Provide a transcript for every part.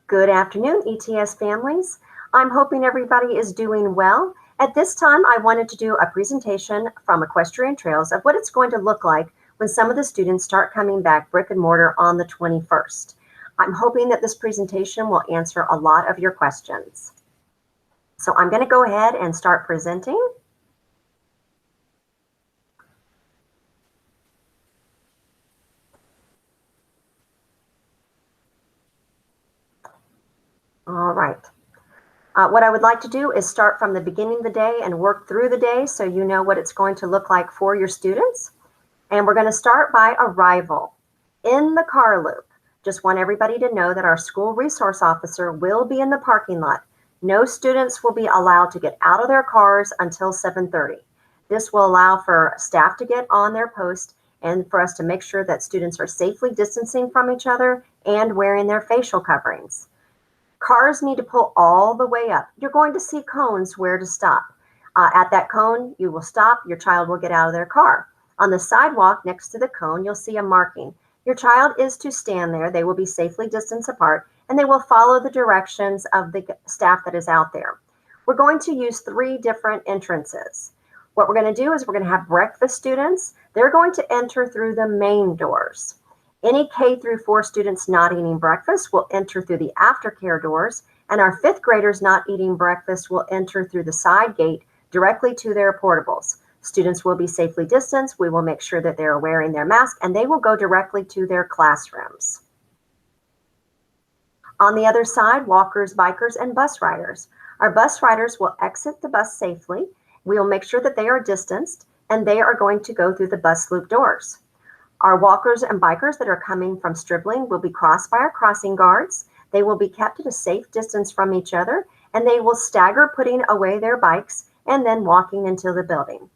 Good afternoon, ETS families. I'm hoping everybody is doing well. At this time, I wanted to do a presentation from Equestrian Trails of what it's going to look like when some of the students start coming back brick and mortar on the 21st. I'm hoping that this presentation will answer a lot of your questions. So I'm going to go ahead and start presenting. All right. What I would like to do is start from the beginning of the day and work through the day so you know what it's going to look like for your students. And we're going to start by arrival. In the car loop, just want everybody to know that our school resource officer will be in the parking lot. No students will be allowed to get out of their cars until 7:30. This will allow for staff to get on their post and for us to make sure that students are safely distancing from each other and wearing their facial coverings. Cars need to pull all the way up. You're going to see cones where to stop. At that cone, you will stop. Your child will get out of their car. On the sidewalk next to the cone, you'll see a marking. Your child is to stand there. They will be safely distanced apart, and they will follow the directions of the staff that is out there. We're going to use 3 different entrances. What we're going to do is we're going to have breakfast students. They're going to enter through the main doors. Any K through 4 students not eating breakfast will enter through the aftercare doors, and our 5th graders not eating breakfast will enter through the side gate directly to their portables. Students will be safely distanced. We will make sure that they're wearing their mask, and they will go directly to their classrooms. On the other side, walkers, bikers, and bus riders. Our bus riders will exit the bus safely. We will make sure that they are distanced, and they are going to go through the bus loop doors. Our walkers and bikers that are coming from Stribling will be crossed by our crossing guards. They will be kept at a safe distance from each other, and they will stagger putting away their bikes and then walking into the building.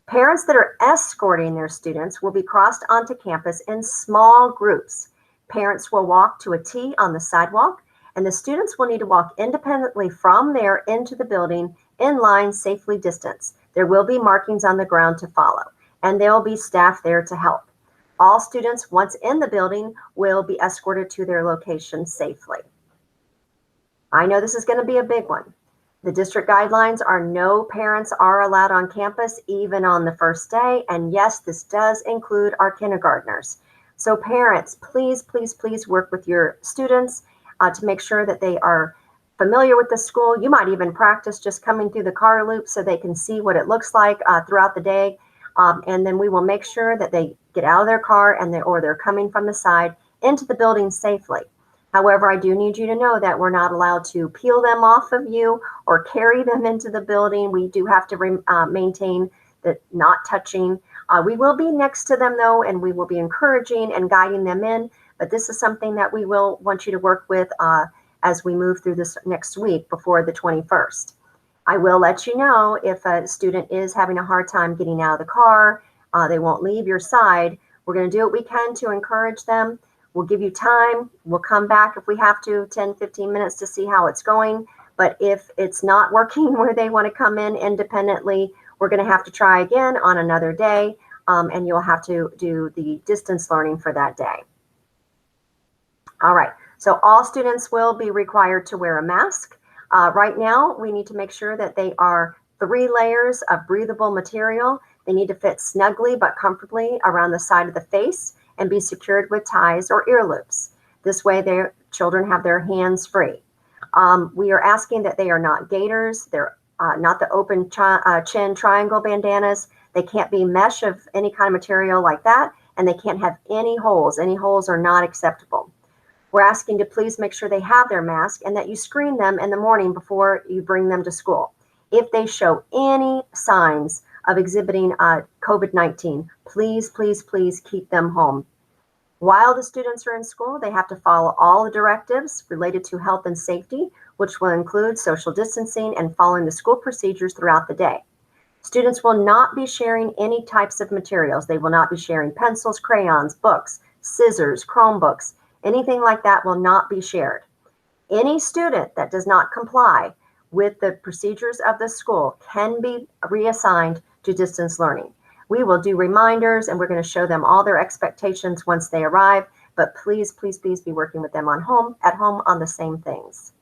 Parents that are escorting their students will be crossed onto campus in small groups. Parents will walk to a T on the sidewalk, and the students will need to walk independently from there into the building in line, safely distanced. There will be markings on the ground to follow, and there will be staff there to help. All students, once in the building, will be escorted to their location safely. I know this is going to be a big one. The district guidelines are no parents are allowed on campus, even on the first day. And yes, this does include our kindergartners. So parents, please, please, please work with your students to make sure that they are familiar with the school. You might even practice just coming through the car loop so they can see what it looks like throughout the day. And then we will make sure that they get out of their car or they're coming from the side into the building safely. However, I do need you to know that we're not allowed to peel them off of you or carry them into the building. We do have to maintain the not touching. We will be next to them though, and we will be encouraging and guiding them in. But this is something that we will want you to work with as we move through this next week before the 21st. I will let you know if a student is having a hard time getting out of the car, they won't leave your side. We're going to do what we can to encourage them. We'll give you time. We'll come back if we have to, 10, 15 minutes to see how it's going. But if it's not working where they want to come in independently, we're going to have to try again on another day, and you'll have to do the distance learning for that day. All right, so all students will be required to wear a mask. Right now, we need to make sure that they are 3 layers of breathable material. They need to fit snugly but comfortably around the side of the face and be secured with ties or ear loops. This way, their children have their hands free. We are asking that they are not gaiters. They're not the open chin triangle bandanas. They can't be mesh of any kind of material like that, and they can't have any holes. Any holes are not acceptable. We're asking to please make sure they have their mask and that you screen them in the morning before you bring them to school. If they show any signs of exhibiting COVID-19, please, please, please keep them home. While the students are in school, they have to follow all the directives related to health and safety, which will include social distancing and following the school procedures throughout the day. Students will not be sharing any types of materials. They will not be sharing pencils, crayons, books, scissors, Chromebooks. Anything like that will not be shared. Any student that does not comply with the procedures of the school can be reassigned to distance learning. We will do reminders and we're going to show them all their expectations once they arrive, but please, please, please be working with them at home on the same things.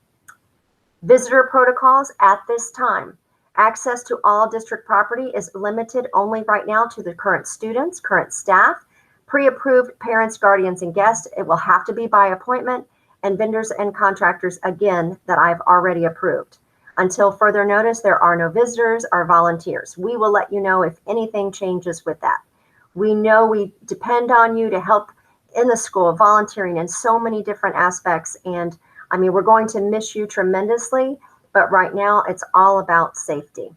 Visitor protocols at this time. Access to all district property is limited only right now to the current students, current staff, pre-approved parents, guardians, and guests. It will have to be by appointment, and vendors and contractors, again, that I've already approved. Until further notice, there are no visitors or volunteers. We will let you know if anything changes with that. We know we depend on you to help in the school, volunteering in so many different aspects. And I mean, we're going to miss you tremendously, but right now it's all about safety.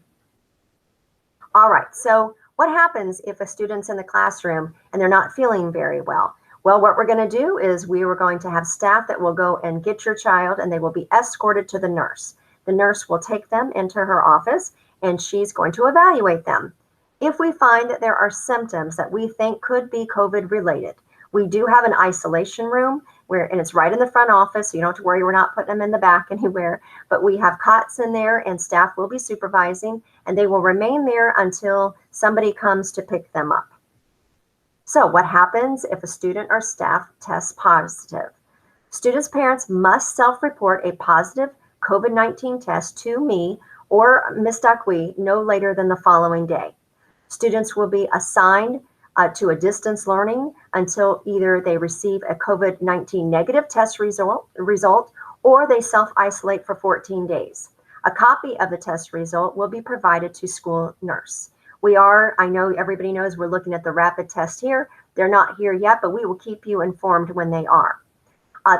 All right, so what happens if a student's in the classroom and they're not feeling very well? Well, what we're going to do is we are going to have staff that will go and get your child, and they will be escorted to the nurse. The nurse will take them into her office, and she's going to evaluate them. If we find that there are symptoms that we think could be COVID related, we do have an isolation room and it's right in the front office, so you don't have to worry, we're not putting them in the back anywhere, but we have cots in there and staff will be supervising, and they will remain there until somebody comes to pick them up. So what happens if a student or staff tests positive? Students' parents must self-report a positive COVID-19 test to me or Ms. Duckwee no later than the following day. Students will be assigned to a distance learning until either they receive a COVID-19 negative test result or they self-isolate for 14 days. A copy of the test result will be provided to school nurse. I know everybody knows we're looking at the rapid test here. They're not here yet, but we will keep you informed when they are.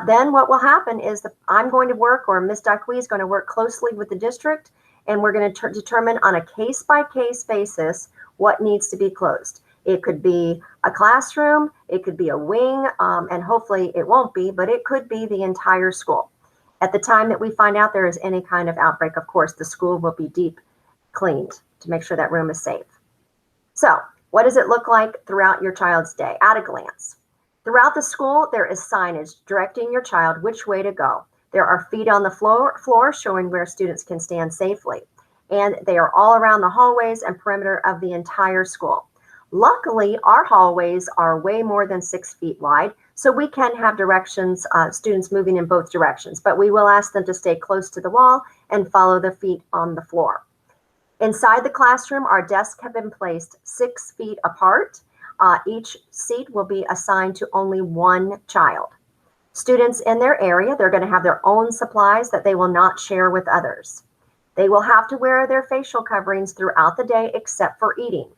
Then what will happen is I'm going to work, or Ms. Duckwee is going to work closely with the district, and we're going to determine on a case-by-case basis what needs to be closed. It could be a classroom, it could be a wing, and hopefully it won't be, but it could be the entire school. At the time that we find out there is any kind of outbreak, of course, the school will be deep cleaned to make sure that room is safe. So, what does it look like throughout your child's day? At a glance. Throughout the school, there is signage directing your child which way to go. There are feet on the floor showing where students can stand safely. And they are all around the hallways and perimeter of the entire school. Luckily, our hallways are way more than 6 feet wide, so we can have directions, students moving in both directions, but we will ask them to stay close to the wall and follow the feet on the floor. Inside the classroom, our desks have been placed 6 feet apart. Each seat will be assigned to only one child. Students in their area, they're going to have their own supplies that they will not share with others. They will have to wear their facial coverings throughout the day except for eating.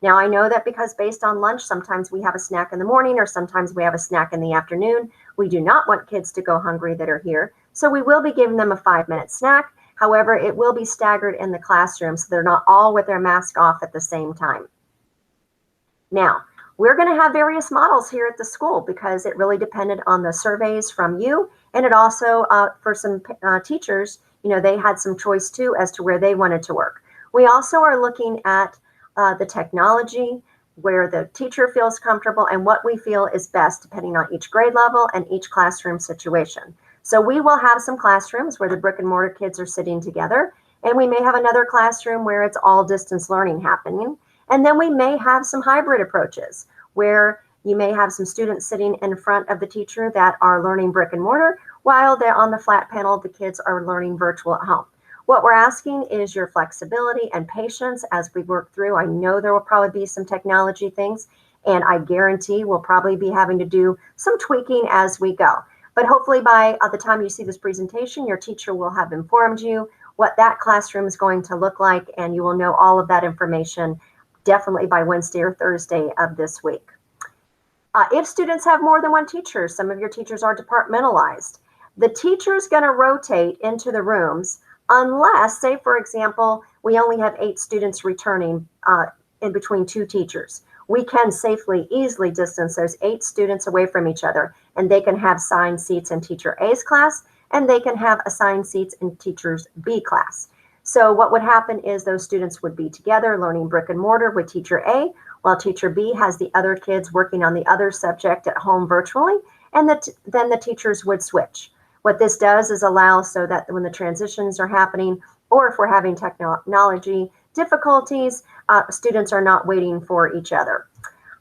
Now, I know that because based on lunch, sometimes we have a snack in the morning or sometimes we have a snack in the afternoon. We do not want kids to go hungry that are here. So we will be giving them a 5-minute snack. However, it will be staggered in the classroom so they're not all with their mask off at the same time. Now, we're going to have various models here at the school because it really depended on the surveys from you. And it also, for some teachers, they had some choice too as to where they wanted to work. We also are looking at the technology, where the teacher feels comfortable and what we feel is best depending on each grade level and each classroom situation. So we will have some classrooms where the brick and mortar kids are sitting together, and we may have another classroom where it's all distance learning happening. And then we may have some hybrid approaches where you may have some students sitting in front of the teacher that are learning brick and mortar while they're on the flat panel, the kids are learning virtual at home. What we're asking is your flexibility and patience as we work through. I know there will probably be some technology things, and I guarantee we'll probably be having to do some tweaking as we go. But hopefully by the time you see this presentation, your teacher will have informed you what that classroom is going to look like, and you will know all of that information definitely by Wednesday or Thursday of this week. If students have more than one teacher, some of your teachers are departmentalized. The teacher is going to rotate into the rooms unless, say, for example, we only have 8 students returning in between 2 teachers. We can safely, easily distance those 8 students away from each other, and they can have assigned seats in teacher A's class, and they can have assigned seats in teacher's B class. So what would happen is those students would be together learning brick and mortar with teacher A, while teacher B has the other kids working on the other subject at home virtually, and then the teachers would switch. What this does is allow so that when the transitions are happening, or if we're having technology difficulties, students are not waiting for each other.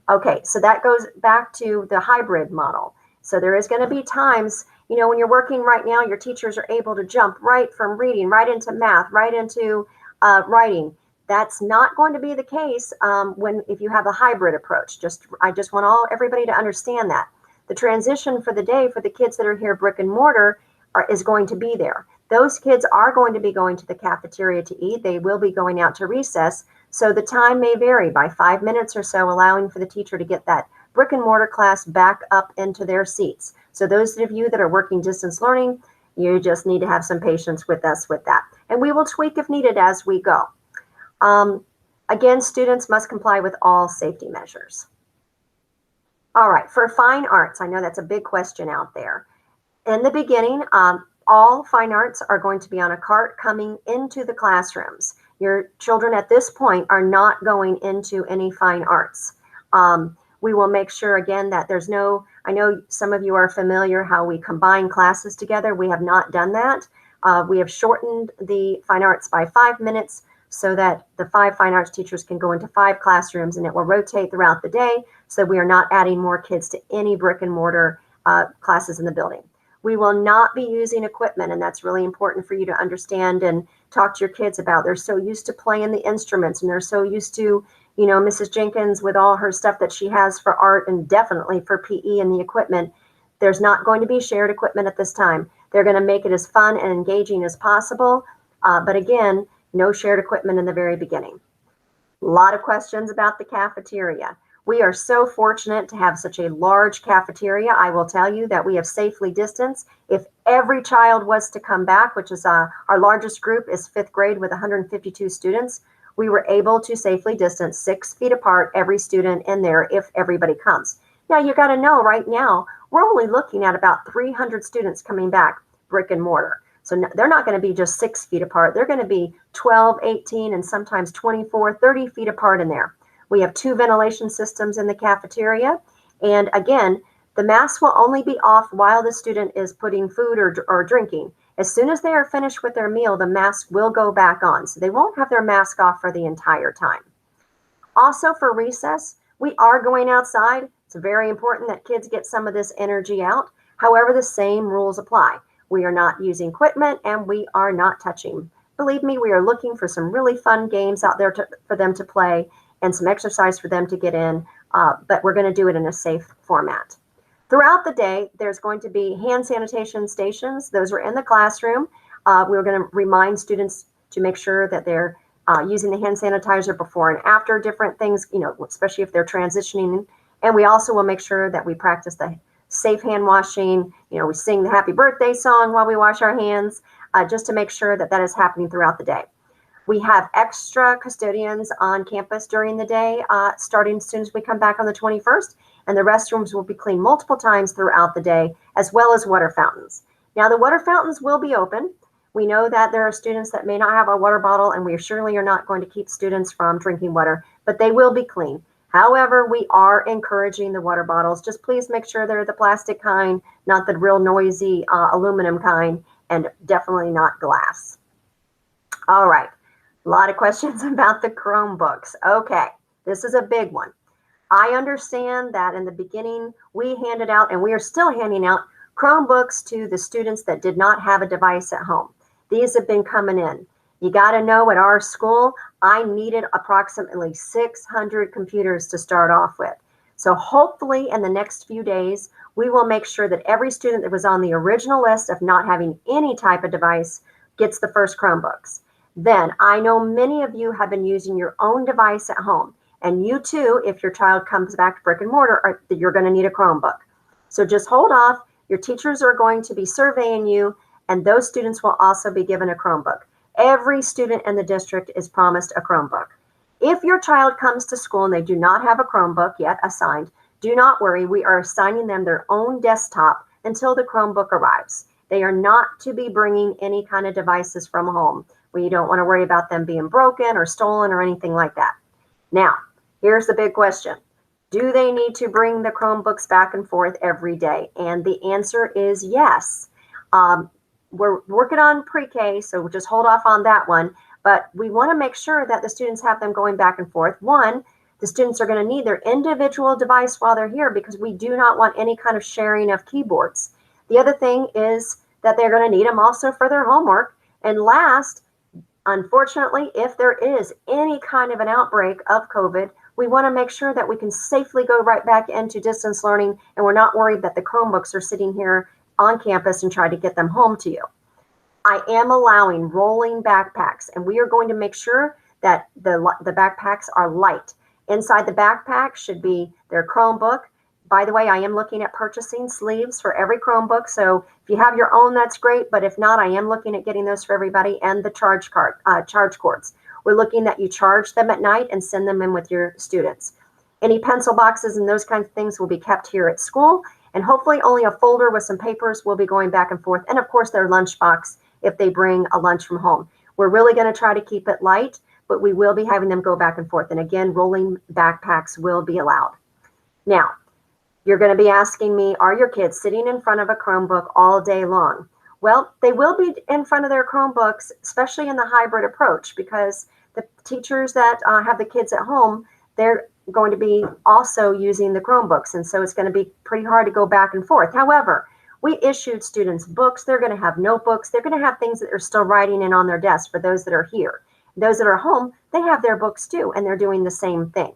Okay, so that goes back to the hybrid model. So there is going to be times, when you're working right now, your teachers are able to jump right from reading, right into math, right into writing. That's not going to be the case if you have a hybrid approach. I just want everybody to understand that. The transition for the day for the kids that are here brick and mortar is going to be there. Those kids are going to be going to the cafeteria to eat. They will be going out to recess. So the time may vary by 5 minutes or so, allowing for the teacher to get that brick and mortar class back up into their seats. So those of you that are working distance learning, you just need to have some patience with us with that. And we will tweak if needed as we go. Again, students must comply with all safety measures. All right, for fine arts, I know that's a big question out there. In the beginning, all fine arts are going to be on a cart coming into the classrooms. Your children at this point are not going into any fine arts. We will make sure, again, that I know some of you are familiar how we combine classes together. We have not done that. We have shortened the fine arts by 5 minutes so that the 5 fine arts teachers can go into 5 classrooms, and it will rotate throughout the day, so we are not adding more kids to any brick and mortar classes in the building. We will not be using equipment, and that's really important for you to understand and talk to your kids about. They're so used to playing the instruments, and they're so used to, Mrs. Jenkins with all her stuff that she has for art and definitely for PE and the equipment. There's not going to be shared equipment at this time. They're going to make it as fun and engaging as possible. But again, no shared equipment in the very beginning. A lot of questions about the cafeteria. We are so fortunate to have such a large cafeteria. I will tell you that we have safely distanced. If every child was to come back, which is our largest group is 5th grade with 152 students, we were able to safely distance 6 feet apart every student in there if everybody comes. Now you got to know right now, we're only looking at about 300 students coming back brick and mortar. So they're not going to be just 6 feet apart. They're going to be 12, 18, and sometimes 24, 30 feet apart in there. We have 2 ventilation systems in the cafeteria. And again, the masks will only be off while the student is putting food or drinking. As soon as they are finished with their meal, the mask will go back on. So they won't have their mask off for the entire time. Also for recess, we are going outside. It's very important that kids get some of this energy out. However, the same rules apply. We are not using equipment and we are not touching. Believe me, we are looking for some really fun games out there for them to play and some exercise for them to get in, but we're going to do it in a safe format. Throughout the day, there's going to be hand sanitation stations. Those are in the classroom. We're going to remind students to make sure that they're using the hand sanitizer before and after different things, especially if they're transitioning. And we also will make sure that we practice the safe hand washing. We sing the happy birthday song while we wash our hands, just to make sure that that is happening throughout the day. We have extra custodians on campus during the day, starting as soon as we come back on the 21st, and the restrooms will be cleaned multiple times throughout the day, as well as water fountains. Now, the water fountains will be open. We know that there are students that may not have a water bottle, and we surely are not going to keep students from drinking water, but they will be clean. However, we are encouraging the water bottles. Just please make sure they're the plastic kind, not the real noisy aluminum kind, and definitely not glass. All right, a lot of questions about the Chromebooks. Okay, this is a big one. I understand that in the beginning, we handed out, and we are still handing out, Chromebooks to the students that did not have a device at home. These have been coming in. You got to know at our school, I needed approximately 600 computers to start off with. So hopefully in the next few days, we will make sure that every student that was on the original list of not having any type of device gets the first Chromebooks. Then I know many of you have been using your own device at home. And you too, if your child comes back to brick and mortar, you're going to need a Chromebook. So just hold off. Your teachers are going to be surveying you, and those students will also be given a Chromebook. Every student in the district is promised a Chromebook. If your child comes to school and they do not have a Chromebook yet assigned, do not worry. We are assigning them their own desktop until the Chromebook arrives. They are not to be bringing any kind of devices from home. We don't want to worry about them being broken or stolen or anything like that. Now, here's the big question. Do they need to bring the Chromebooks back and forth every day? And the answer is yes. We're working on pre-K, so we'll just hold off on that one. But we want to make sure that the students have them going back and forth. One, The students are going to need their individual device while they're here because we do not want any kind of sharing of keyboards. The other thing is that they're going to need them also for their homework. And last, unfortunately, if there is any kind of an outbreak of COVID, we want to make sure that we can safely go right back into distance learning and we're not worried that the Chromebooks are sitting here on campus and try to get them home to you. I am allowing rolling backpacks, and we are going to make sure that the backpacks are light. Inside the backpack should be their Chromebook. By the way, I am looking at purchasing sleeves for every Chromebook. So if you have your own, that's great. But if not, I am looking at getting those for everybody, and the charge cords. We're looking that you charge them at night and send them in with your students. Any pencil boxes and those kinds of things will be kept here at school. And hopefully only a folder with some papers will be going back and forth. And of course, their lunchbox if they bring a lunch from home. We're really going to try to keep it light, but we will be having them go back and forth. And again, rolling backpacks will be allowed. Now, you're going to be asking me, are your kids sitting in front of a Chromebook all day long? Well, they will be in front of their Chromebooks, especially in the hybrid approach, because the teachers that have the kids at home, they're going to be also using the Chromebooks. And so it's going to be pretty hard to go back and forth. However, we issued students books. They're going to have notebooks. They're going to have things that they're still writing in on their desk for those that are here. Those that are home, they have their books too, and they're doing the same thing.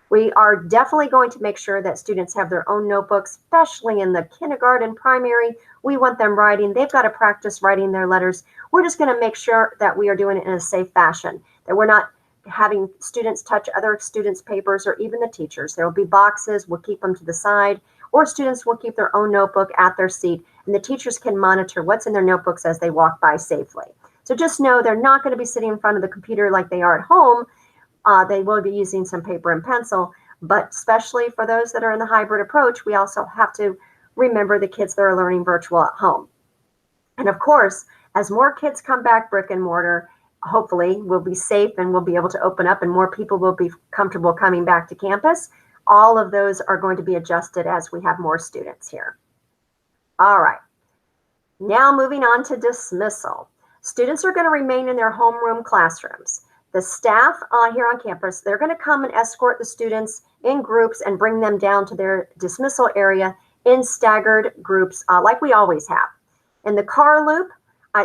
We are definitely going to make sure that students have their own notebooks, especially in the kindergarten, primary. We want them writing. They've got to practice writing their letters. We're just going to make sure that we are doing it in a safe fashion, that we're not having students touch other students' papers or even the teachers. There will be boxes. We'll keep them to the side, or students will keep their own notebook at their seat, and the teachers can monitor what's in their notebooks as they walk by safely. So just know they're not going to be sitting in front of the computer like they are at home. They will be using some paper and pencil, but especially for those that are in the hybrid approach, we also have to remember the kids that are learning virtual at home. And of course, as more kids come back brick and mortar, hopefully we'll be safe and we'll be able to open up and more people will be comfortable coming back to campus. All of those are going to be adjusted as we have more students here. All right, now moving on to dismissal. Students are going to remain in their homeroom classrooms. The staff here on campus, they're going to come and escort the students in groups and bring them down to their dismissal area in staggered groups like we always have. In the car loop,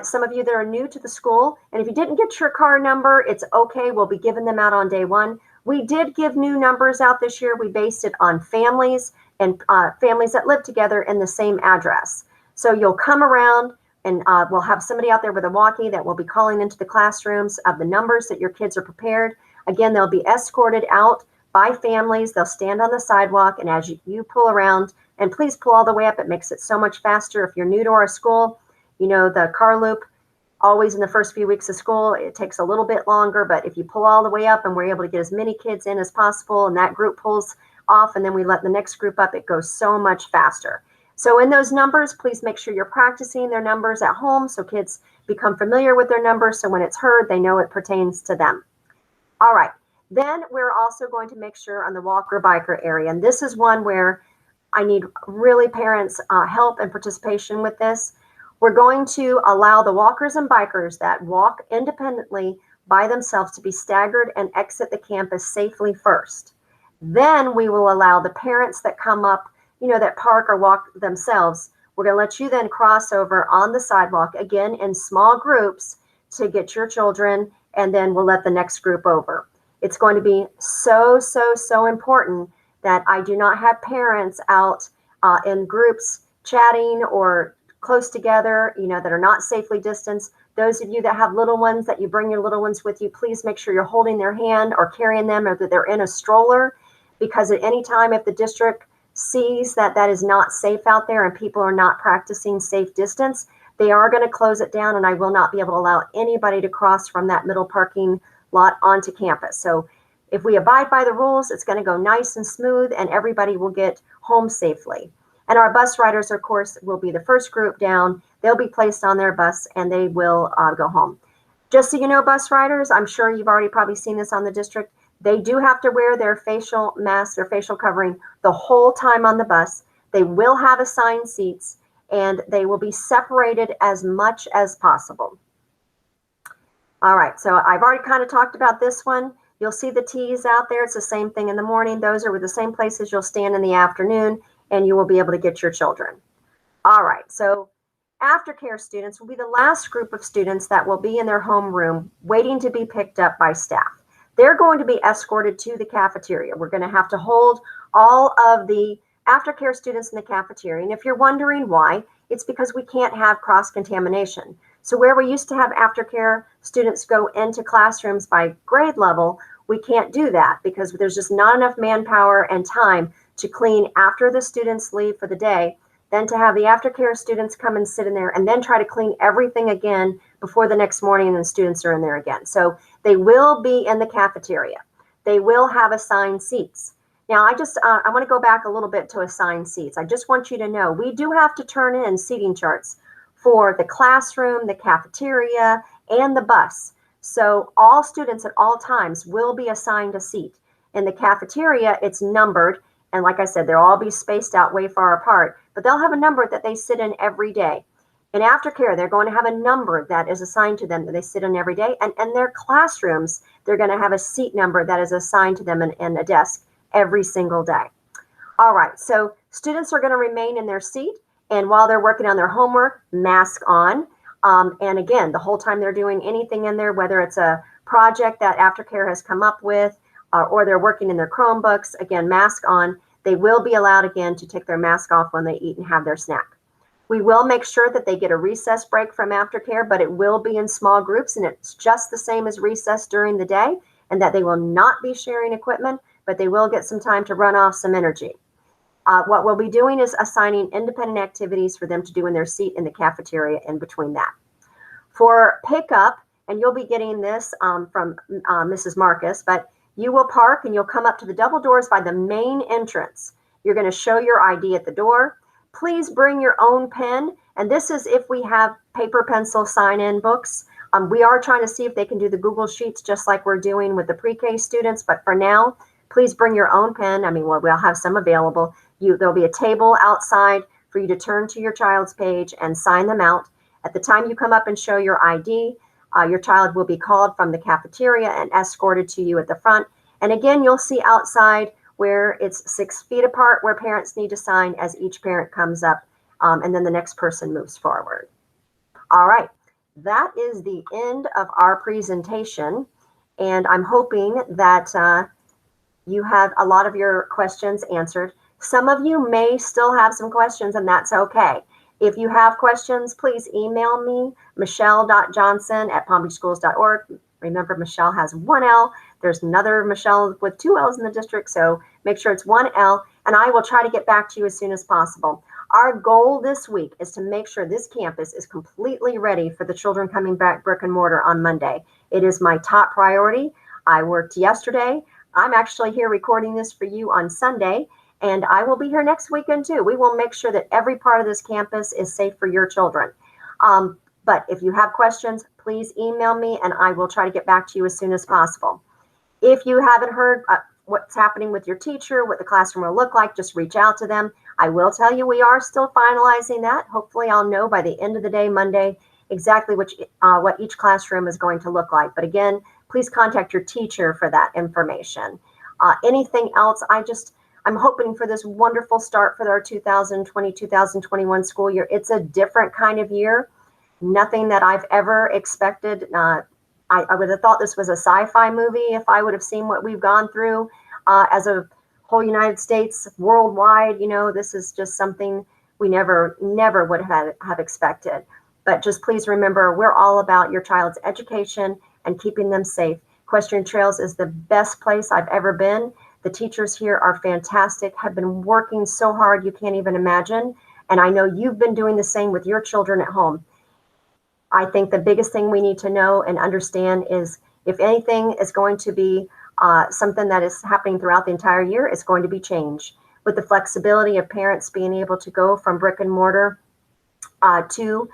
some of you that are new to the school, and if you didn't get your car number, it's okay. We'll be giving them out on day one. We did give new numbers out this year. We based it on families and families that live together in the same address. So you'll come around and we'll have somebody out there with a walkie that will be calling into the classrooms of the numbers that your kids are prepared. Again, they'll be escorted out by families. They'll stand on the sidewalk, and as you pull around, and please pull all the way up. It makes it so much faster. If you're new to our school, you know, the car loop, always in the first few weeks of school, it takes a little bit longer, but if you pull all the way up and we're able to get as many kids in as possible and that group pulls off and then we let the next group up, it goes so much faster. So in those numbers, please make sure you're practicing their numbers at home so kids become familiar with their numbers so when it's heard, they know it pertains to them. All right, then we're also going to make sure on the walker biker area, and this is one where I need really parents' help and participation with this. We're going to allow the walkers and bikers that walk independently by themselves to be staggered and exit the campus safely first. Then we will allow the parents that come up, you know, that park or walk themselves. We're going to let you then cross over on the sidewalk, again, in small groups to get your children, and then we'll let the next group over. It's going to be so important that I do not have parents out in groups chatting or close together, you know, that are not safely distanced. Those of you that have little ones, that you bring your little ones with you, please make sure you're holding their hand or carrying them, or that they're in a stroller, because at any time if the district sees that that is not safe out there and people are not practicing safe distance, they are going to close it down, and I will not be able to allow anybody to cross from that middle parking lot onto campus. So if we abide by the rules, it's going to go nice and smooth and everybody will get home safely. And our bus riders, of course, will be the first group down. They'll be placed on their bus and they will go home. Just so you know, bus riders, I'm sure you've already probably seen this on the district. They do have to wear their facial mask, their facial covering the whole time on the bus. They will have assigned seats and they will be separated as much as possible. All right, so I've already kind of talked about this one. You'll see the T's out there. It's the same thing in the morning. Those are the same places you'll stand in the afternoon, and you will be able to get your children. All right, so aftercare students will be the last group of students that will be in their homeroom waiting to be picked up by staff. They're going to be escorted to the cafeteria. We're going to have to hold all of the aftercare students in the cafeteria. And if you're wondering why, it's because we can't have cross-contamination. So where we used to have aftercare students go into classrooms by grade level, we can't do that because there's just not enough manpower and time to clean after the students leave for the day, then to have the aftercare students come and sit in there and then try to clean everything again before the next morning and the students are in there again. So they will be in the cafeteria. They will have assigned seats. Now, I want to go back a little bit to assigned seats. I just want you to know we do have to turn in seating charts for the classroom, the cafeteria, and the bus. So all students at all times will be assigned a seat. In the cafeteria, it's numbered. And like I said, they'll all be spaced out way far apart, but they'll have a number that they sit in every day. In aftercare, they're going to have a number that is assigned to them that they sit in every day. And in their classrooms, they're going to have a seat number that is assigned to them in a desk every single day. All right, so students are going to remain in their seat. And while they're working on their homework, mask on. And again, the whole time they're doing anything in there, whether it's a project that Aftercare has come up with, or they're working in their Chromebooks, again, mask on. They will be allowed again to take their mask off when they eat and have their snack. We will make sure that they get a recess break from Aftercare, but it will be in small groups, and it's just the same as recess during the day, and that they will not be sharing equipment, but they will get some time to run off some energy. What we'll be doing is assigning independent activities for them to do in their seat in the cafeteria in between that. For pickup, and you'll be getting this from Mrs. Marcus, but you will park and you'll come up to the double doors by the main entrance. You're going to show your ID at the door. Please bring your own pen. And this is if we have paper pencil sign-in books. We are trying to see if they can do the Google Sheets just like we're doing with the pre-K students. But for now, please bring your own pen. I mean, we'll have some available. There'll be a table outside for you to turn to your child's page and sign them out. At the time you come up and show your ID, your child will be called from the cafeteria and escorted to you at the front. And again, you'll see outside where it's 6 feet apart where parents need to sign as each parent comes up, and then the next person moves forward. All right, that is the end of our presentation. And I'm hoping that you have a lot of your questions answered. Some of you may still have some questions, and that's okay. If you have questions, please email me, michelle.johnson@palmbeachschools.org. Remember, Michelle has one L. There's another Michelle with 2 L's in the district, so make sure it's 1 L, and I will try to get back to you as soon as possible. Our goal this week is to make sure this campus is completely ready for the children coming back brick and mortar on Monday. It is my top priority. I worked yesterday. I'm actually here recording this for you on Sunday, and I will be here next weekend too. We will make sure that every part of this campus is safe for your children. But if you have questions, please email me and I will try to get back to you as soon as possible. If you haven't heard what's happening with your teacher, what the classroom will look like, just reach out to them. I will tell you we are still finalizing that. Hopefully I'll know by the end of the day, Monday, exactly what each classroom is going to look like. But again, please contact your teacher for that information. Anything else, I'm hoping for this wonderful start for our 2020-2021 school year. It's a different kind of year. Nothing that I've ever expected. I would have thought this was a sci-fi movie if I would have seen what we've gone through as a whole United States, worldwide. You know, this is just something we never would have expected. But just please remember, we're all about your child's education and keeping them safe. Equestrian Trails is the best place I've ever been. The teachers here are fantastic, have been working so hard you can't even imagine. And I know you've been doing the same with your children at home. I think the biggest thing we need to know and understand is if anything is going to be something that is happening throughout the entire year, it's going to be change. With the flexibility of parents being able to go from brick and mortar to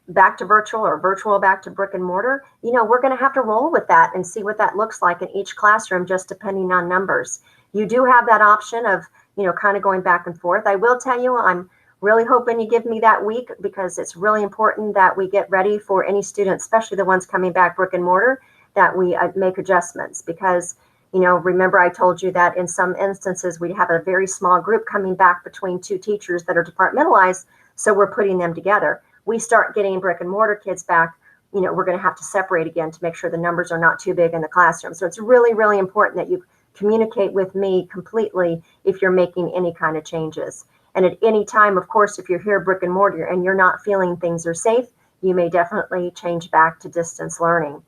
back to virtual or virtual back to brick and mortar, you know, we're going to have to roll with that and see what that looks like in each classroom, just depending on numbers. You do have that option of, you know, kind of going back and forth. I will tell you, I'm really hoping you give me that week because it's really important that we get ready for any students, especially the ones coming back brick and mortar, that we make adjustments, because, you know, remember I told you that in some instances we have a very small group coming back between two teachers that are departmentalized, so we're putting them together. We start getting brick and mortar kids back, you know, we're going to have to separate again to make sure the numbers are not too big in the classroom. So it's really, really important that you communicate with me completely if you're making any kind of changes. And at any time, of course, if you're here brick and mortar and you're not feeling things are safe, you may definitely change back to distance learning.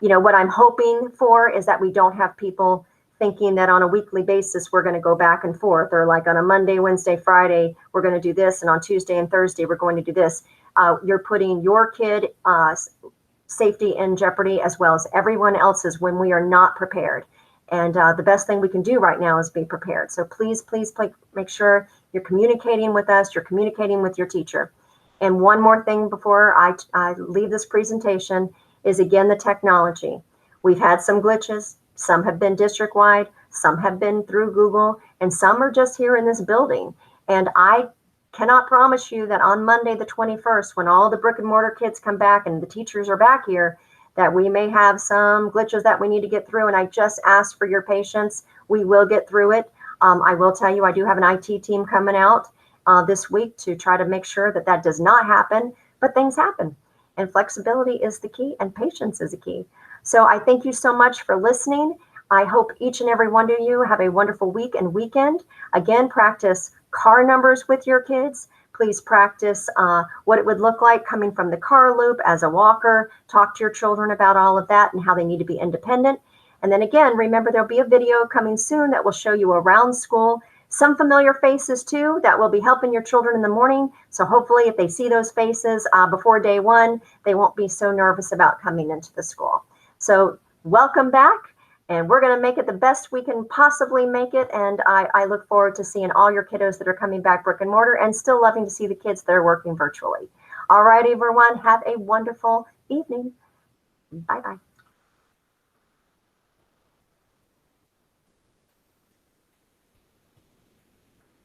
You know, what I'm hoping for is that we don't have people thinking that on a weekly basis we're going to go back and forth, or like on a Monday, Wednesday, Friday, we're going to do this, and on Tuesday and Thursday we're going to do this. You're putting your kid safety in jeopardy as well as everyone else's when we are not prepared. And the best thing we can do right now is be prepared. So please, please make sure you're communicating with us, you're communicating with your teacher. And one more thing before I leave this presentation is, again, the technology. We've had some glitches. Some have been district-wide, some have been through Google, and some are just here in this building. And I cannot promise you that on Monday the 21st, when all the brick and mortar kids come back and the teachers are back here, that we may have some glitches that we need to get through. And I just ask for your patience. We will get through it. I will tell you, I do have an IT team coming out this week to try to make sure that that does not happen, but things happen. And flexibility is the key, and patience is the key. So I thank you so much for listening. I hope each and every one of you have a wonderful week and weekend. Again, practice car numbers with your kids. Please practice what it would look like coming from the car loop as a walker. Talk to your children about all of that and how they need to be independent. And then again, remember, there'll be a video coming soon that will show you around school. Some familiar faces too that will be helping your children in the morning. So hopefully if they see those faces before day one, they won't be so nervous about coming into the school. So welcome back, and we're going to make it the best we can possibly make it. And I look forward to seeing all your kiddos that are coming back brick and mortar, and still loving to see the kids that are working virtually. All right, everyone, have a wonderful evening. Bye-bye.